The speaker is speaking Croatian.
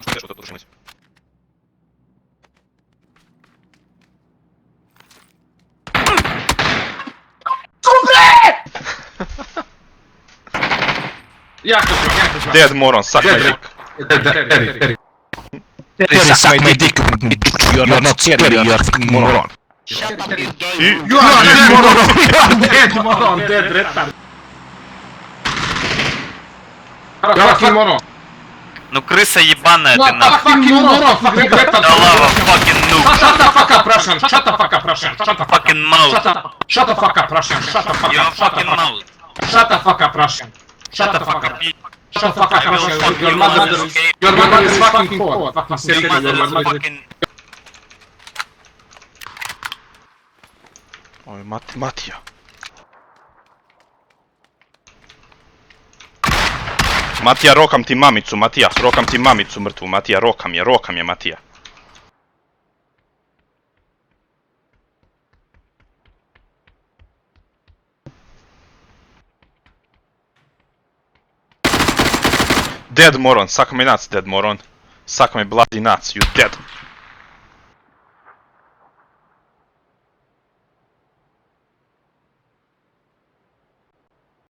Что-то подушилось. Я хочу. Dead moron, suck my dick. Suck my dick. You're not scary, you're fucking moron. Shut up, you gay. You are dead moron! Dead moron! Dead retard! Fucking moron! Ну крыса ебаная ты What the нахуй. fucking moron! Fucking retard! Да лава, fucking noob. Shut the fuck up, Russian! Shut the fuck up, Russian! Shut the fuck up! Fucking mouth. Shut the fuck up, Russian! Shut the fuck Your up! Shut the fucking fuck up! mouth. Shut the fuck up, Russian! Shut the fuck up! Shut the fuck up, I will Russian! fuck Your you, mother okay? Your mother is fucking hot! Fucking Your seriously, mother your is mother is... fucking... Oj, Matija. Matija, rokam ti mamicu, Matija, rokam ti mamicu mrtvu, Matija, rokam je, Matija. Dead moron, suck my nuts, dead moron. Suck my bloody nuts, you dead.